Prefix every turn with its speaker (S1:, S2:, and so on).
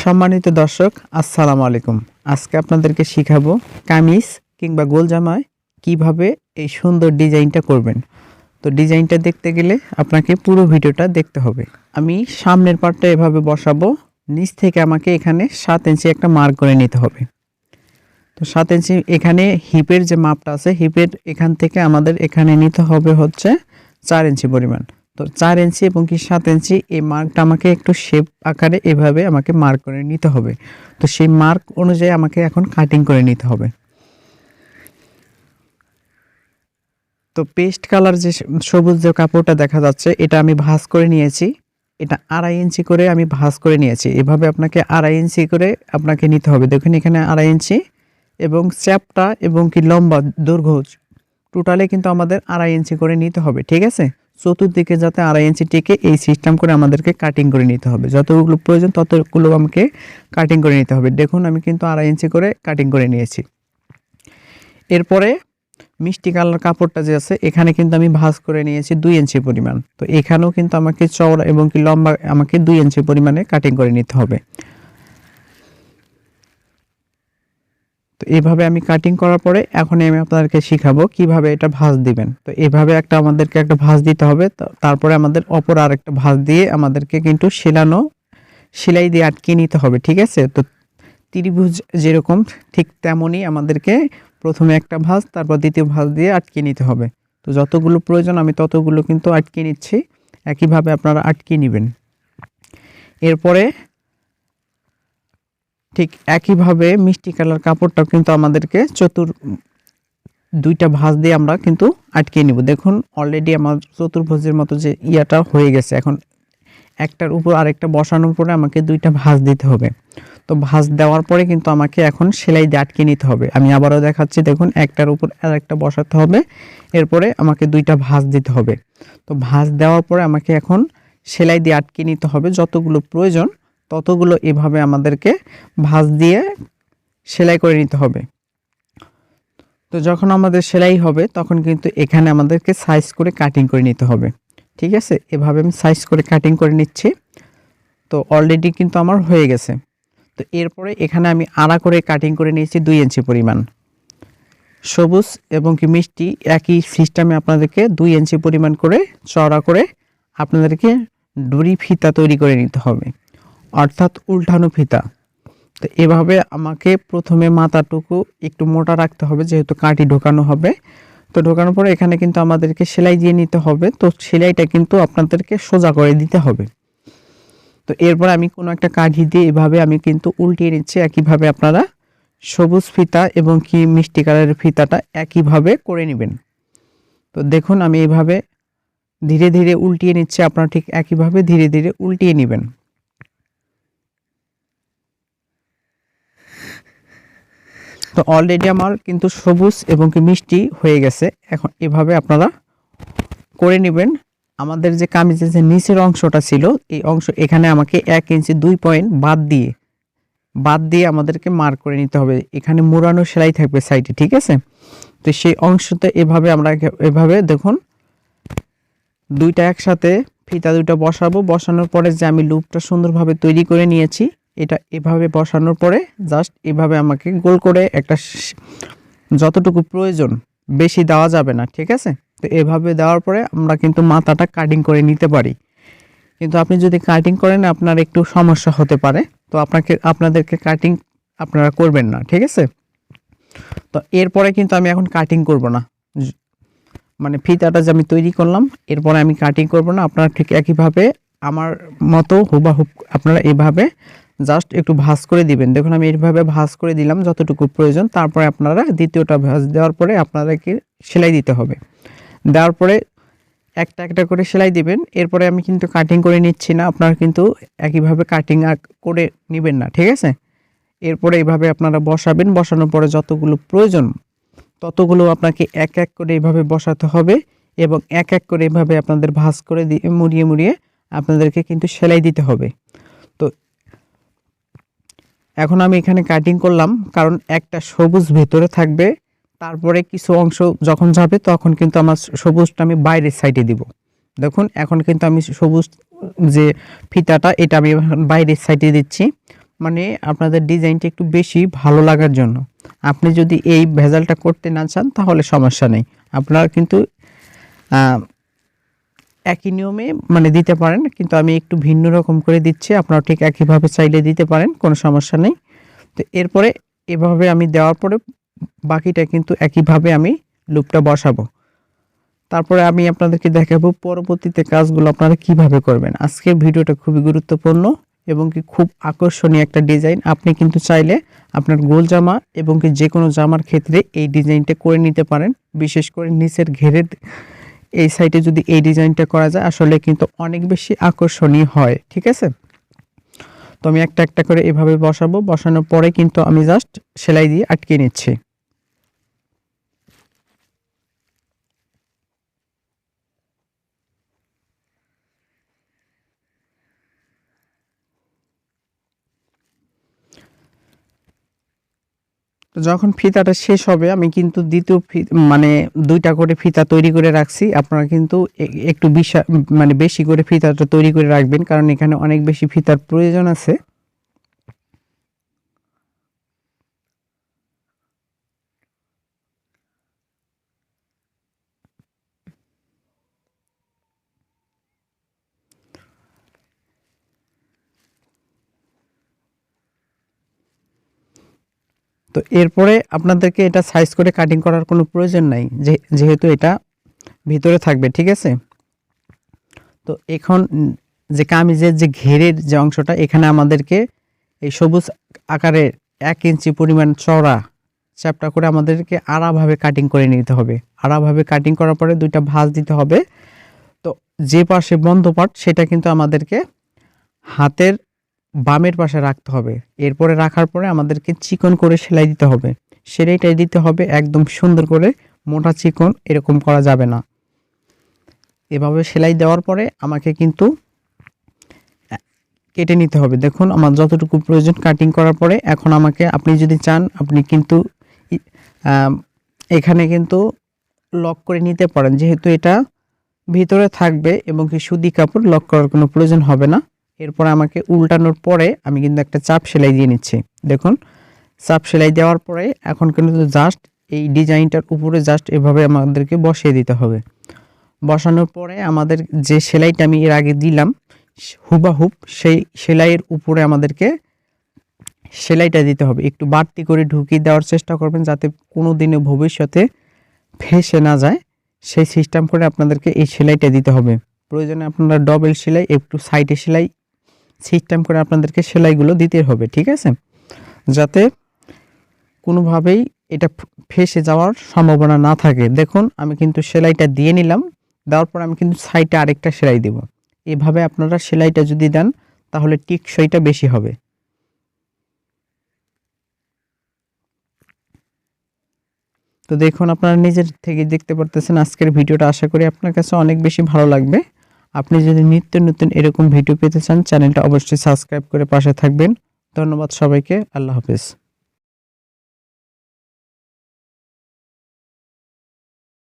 S1: সম্মানিত দর্শক, আসসালামু আলাইকুম। আজকে আপনাদেরকে শিখাবো কামিজ কিংবা গোল জামায় কিভাবে এই সুন্দর ডিজাইনটা করবেন। তো ডিজাইনটা দেখতে গেলে আপনাকে পুরো ভিডিওটা দেখতে হবে। আমি সামনের পার্টটা এভাবে বসাবো, নিচ থেকে আমাকে এখানে 7 ইঞ্চি একটা মার্ক করে নিতে হবে। তো 7 ইঞ্চি এখানে হিপের যে মাপটা আছে, হিপের এখান থেকে আমাদের এখানে নিতে হবে হচ্ছে 4 ইঞ্চি পরিমাণ। তো 4 ইঞ্চি এবং কি 7 ইঞ্চি এই মার্কটা আমাকে একটু শেপ আকারে এভাবে আমাকে মার্ক করে নিতে হবে। তো সেই মার্ক অনুযায়ী আমাকে এখন কাটিং করে নিতে হবে। তো পেস্ট কালার যে সবুজ যে কাপড়টা দেখা যাচ্ছে, এটা আমি ভাঁজ করে নিয়েছি। এটা 2.5 ইঞ্চি করে আমি ভাঁজ করে নিয়েছি। এভাবে আপনাকে 2.5 ইঞ্চি করে আপনাকে নিতে হবে। দেখুন এখানে 2.5 ইঞ্চি এবং চ্যাপটা এবং কি লম্বা দৈর্ঘ্য টোটালে কিন্তু আমাদের 2.5 ইঞ্চি করে নিতে হবে, ঠিক আছে। চতুর্দিকে যাতে 2.5 ইঞ্চি টেকে এই সিস্টেম করে আমাদেরকে কাটিং করে নিতে হবে। যতগুলো প্রয়োজন ততগুলো আমাকে কাটিং করে নিতে হবে। দেখুন আমি কিন্তু 2.5 ইঞ্চি করে কাটিং করে নিয়েছি। এরপরে মিষ্টি কালার কাপড়টা যে আছে, এখানে কিন্তু আমি ভাঁজ করে নিয়েছি 2 ইঞ্চি পরিমাণ। তো এখানেও কিন্তু আমাকে চওড়া এবং কি লম্বা আমাকে 2 ইঞ্চি পরিমাণে কাটিং করে নিতে হবে। তো এইভাবে আমি কাটিং করার পরে এখন আমি আপনাদেরকে শিখাবো কিভাবে এটা ভাঁজ দিবেন। তো এইভাবে আমাদেরকে একটা ভাঁজ দিতে হবে। তারপরে আমাদের অপর আরেকটা ভাঁজ দিয়ে আমাদেরকে কিন্তু সেলাই দিয়ে আটকে নিতে হবে, ঠিক আছে। তো ত্রিভুজ যেরকম ঠিক তেমনই আমাদেরকে প্রথমে একটা ভাঁজ, তারপর দ্বিতীয় ভাঁজ দিয়ে আটকে নিতে হবে। তো যতগুলো প্রয়োজন আমি ততগুলো কিন্তু আটকে নিচ্ছি। একইভাবে আপনারা আটকে নেবেন। এরপরে ঠিক একইভাবে মিষ্টি কালার কাপড়টাও কিন্তু আমাদেরকে দুইটা ভাঁজ দিয়ে আমরা কিন্তু আটকে নিব। দেখুন অলরেডি আমার চতুর্ভুজের মতো যে ইয়াটা হয়ে গেছে। এখন একটার উপর আরেকটা বসানোর পরে আমাকে দুইটা ভাঁজ দিতে হবে। তো ভাঁজ দেওয়ার পরে কিন্তু আমাকে এখন সেলাই দিয়ে আটকে নিতে হবে। আমি আবারও দেখাচ্ছি, দেখুন একটার উপর আরেকটা বসাতে হবে, এরপরে আমাকে দুইটা ভাঁজ দিতে হবে। তো ভাঁজ দেওয়ার পরে আমাকে এখন সেলাই দিয়ে আটকে নিতে হবে। যতগুলো প্রয়োজন ততগুলো এভাবে আমাদেরকে ভাঁজ দিয়ে সেলাই করে নিতে হবে। তো যখন আমাদের সেলাই হবে তখন কিন্তু এখানে আমাদেরকে সাইজ করে কাটিং করে নিতে হবে, ঠিক আছে। এভাবে আমি সাইজ করে কাটিং করে নিচ্ছি। তো অলরেডি কিন্তু আমার হয়ে গেছে। তো এরপরে এখানে আমি আড়া করে কাটিং করে নিয়েছি 2 ইঞ্চি পরিমাণ। সবুজ এবং কি মিষ্টি একই সিস্টেমে আপনাদেরকে 2 ইঞ্চি পরিমাণ করে চওড়া করে আপনাদেরকে ডুরি ফিতা তৈরি করে নিতে হবে, অর্থাৎ উল্টানো ফিতা। তো এভাবে আমাকে প্রথমে মাথাটুকু একটু মোটা রাখতে হবে, যেহেতু কাঠি ঢোকানো হবে। তো ঢোকানোর পরে এখানে কিন্তু আমাদেরকে সেলাই দিয়ে নিতে হবে। তো সেলাইটা কিন্তু আপনাদেরকে সোজা করে দিতে হবে। তো এরপর আমি কোনো একটা কাঠি দিয়ে এভাবে আমি কিন্তু উল্টিয়ে নিচ্ছি। একইভাবে আপনারা সবুজ ফিতা এবং কি মিষ্টি কালারের ফিতাটা একইভাবে করে নেবেন। তো দেখুন আমি এইভাবে ধীরে ধীরে উল্টিয়ে নিচ্ছি। আপনারা ঠিক একইভাবে ধীরে ধীরে উল্টিয়ে নেবেন। তো অলরেডি আমার কিন্তু সবুজ এবং কি মিষ্টি হয়ে গেছে। এখন এভাবে আপনারা করে নেবেন। আমাদের যে কামিজের যে নিচের অংশটা ছিল, এই অংশ এখানে আমাকে 1 ইঞ্চি 2 পয়েন্ট বাদ দিয়ে আমাদেরকে মার্ক করে নিতে হবে। এখানে মোড়ানো সেলাই থাকবে সাইডে, ঠিক আছে। তো সেই অংশতে এভাবে আমরা এভাবে দেখুন দুইটা একসাথে ফিতা দুইটা বসাবো। বসানোর পরে যে আমি লুপটা সুন্দরভাবে তৈরি করে নিয়েছি, এটা এভাবে বসানোর পরে জাস্ট এভাবে আমাকে গোল করে একটা যতটুকু প্রয়োজন, বেশি দেওয়া যাবে না, ঠিক আছে। তো এভাবে দেওয়ার পরে আমরা কিন্তু মাথাটা কাটিং করে নিতে পারি। কিন্তু আপনি যদি কাটিং করেন আপনার একটু সমস্যা হতে পারে। তো আপনাদেরকে কাটিং আপনারা করবেন না, ঠিক আছে। তো এরপরে কিন্তু আমি এখন কাটিং করব না, মানে ফিতাটা যে আমি তৈরি করলাম এরপরে আমি কাটিং করব না। আপনারা ঠিক একইভাবে আমার মতো হুবাহুব আপনারা এভাবে জাস্ট একটু ভাঁজ করে দিবেন। দেখুন আমি এইভাবে ভাঁজ করে দিলাম যতটুকু প্রয়োজন। তারপরে আপনারা দ্বিতীয়টা ভাঁজ দেওয়ার পরে আপনাদেরকে সেলাই দিতে হবে। দেওয়ার পরে একটা একটা করে সেলাই দিবেন। এরপরে আমি কিন্তু কাটিং করে নিচ্ছি না, আপনারা কিন্তু একইভাবে কাটিং করে নেবেন না, ঠিক আছে। এরপরে এইভাবে আপনারা বসাবেন। বসানোর পরে যতগুলো প্রয়োজন ততগুলো আপনাকে এক এক করে এইভাবে বসাতে হবে এবং এক এক করে এইভাবে আপনাদের ভাঁজ করে দিয়ে মুড়িয়ে আপনাদেরকে কিন্তু সেলাই দিতে হবে। তো এখন আমি এখানে কাটিং করলাম, কারণ একটা সবুজ ভেতরে থাকবে, তারপরে কিছু অংশ যখন যাবে তখন কিন্তু আমার সবুজটা আমি বাইরের সাইডে দিব। দেখুন এখন কিন্তু আমি সবুজ যে ফিতাটা এটা আমি বাইরের সাইডে দিচ্ছি। মানে আপনাদের ডিজাইনটা একটু বেশি ভালো লাগার জন্য। আপনি যদি এই ভেজালটা করতে না চান তাহলে সমস্যা নেই, আপনারা কিন্তু একই নিয়মে মানে দিতে পারেন, কিন্তু আমি একটু ভিন্ন রকম করে দিচ্ছি। আপনারা ঠিক একইভাবে চাইলে দিতে পারেন, কোনো সমস্যা নেই। তো এরপরে এভাবে আমি দেওয়ার পরে বাকিটা কিন্তু একইভাবে আমি লুপটা বসাবো। তারপরে আমি আপনাদেরকে দেখাবো পরবর্তীতে কাজগুলো আপনারা কিভাবে করবেন। আজকের ভিডিওটা খুবই গুরুত্বপূর্ণ এবং কি খুব আকর্ষণীয় একটা ডিজাইন। আপনি কিন্তু চাইলে আপনার গোল জামা এবং কি যে কোনো জামার ক্ষেত্রে এই ডিজাইনটা করে নিতে পারেন। বিশেষ করে নিচের ঘেরের এই সাইডে যদি এই ডিজাইনটা করা যায় আসলে কিন্তু অনেক বেশি আকর্ষণীয় হয়, ঠিক আছে। তো আমি একটা একটা করে এভাবে বসাবো, বসানোর পরে কিন্তু আমি জাস্ট সেলাই দিয়ে আটকে নিচ্ছি। তো যখন ফিতাটা শেষ হবে আমি কিন্তু দ্বিতীয় মানে 2টা করে ফিতা তৈরি করে রাখছি। আপনারা কিন্তু একটু মানে বেশি করে ফিতাটা তৈরি করে রাখবেন, কারণ এখানে অনেক বেশি ফিতার প্রয়োজন আছে। তো এরপরে আপনাদেরকে এটা সাইজ করে কাটিং করার কোনো প্রয়োজন নাই, যেহেতু এটা ভিতরে থাকবে, ঠিক আছে। তো এখন যে কামিজের যে ঘেরের যে অংশটা, এখানে আমাদেরকে এই সবুজ আকারের 1 ইঞ্চি পরিমাণ চওড়া চ্যাপটা করে আমাদেরকে আড়াভাবে কাটিং করে নিতে হবে। আড়াভাবে কাটিং করার পরে 2টা ভাঁজ দিতে হবে। তো যে পাশে বন্ধ পার্ট সেটা কিন্তু আমাদেরকে হাতের বামের পাশে রাখতে হবে। এরপরে রাখার পরে আমাদেরকে চিকন করে সেলাই দিতে হবে। সেলাইটাই দিতে হবে একদম সুন্দর করে, মোটা চিকন এরকম করা যাবে না। এভাবে সেলাই দেওয়ার পরে আমাকে কিন্তু কেটে নিতে হবে। দেখুন আমার যতটুকু প্রয়োজন কাটিং করার পরে এখন আমাকে, আপনি যদি চান আপনি কিন্তু এখানে কিন্তু লক করে নিতে পারেন, যেহেতু এটা ভিতরে থাকবে এবং কি সুতি কাপড়, লক করার কোনো প্রয়োজন হবে না। এরপর আমাকে উল্টানোর পরে আমি কিন্তু একটা চাপ সেলাই দিয়ে নিচ্ছি। দেখুন চাপ সেলাই দেওয়ার পরে এখন কিন্তু জাস্ট এই ডিজাইনটার উপরে জাস্ট এভাবে আমাদেরকে বসিয়ে দিতে হবে। বসানোর পরে আমাদের যে সেলাইটা আমি এর আগে দিলাম হুবাহুব সেই সেলাইয়ের উপরে আমাদেরকে সেলাইটা দিতে হবে। একটু বাড়তি করে ঢুকিয়ে দেওয়ার চেষ্টা করবেন যাতে কোনো দিনে ভবিষ্যতে ফেসে না যায়, সেই সিস্টেম করে আপনাদেরকে এই সেলাইটা দিতে হবে। প্রয়োজনে আপনারা ডবল সেলাই, একটু সাইডে সেলাই সিস্টেম করে আপনাদেরকে সেলাইগুলো দিতে হবে, ঠিক আছে, যাতে কোনোভাবেই এটা ফেসে যাওয়ার সম্ভাবনা না থাকে। দেখুন আমি কিন্তু সেলাইটা দিয়ে নিলাম, দেওয়ার পর আমি কিন্তু সাইডে আরেকটা সেলাই দেব। এভাবে আপনারা সেলাইটা যদি দেন তাহলে টেকসইটা বেশি হবে। তো দেখুন আপনারা নিজের থেকে দেখতে পারতেছেন আজকের ভিডিওটা, আশা করি আপনার কাছে অনেক বেশি ভালো লাগবে। আপনি যদি নিত্য নতুন এরকম ভিডিও পেতে চান চ্যানেলটা অবশ্যই সাবস্ক্রাইব করে পাশে থাকবেন। ধন্যবাদ সবাইকে, আল্লাহ হাফেজ।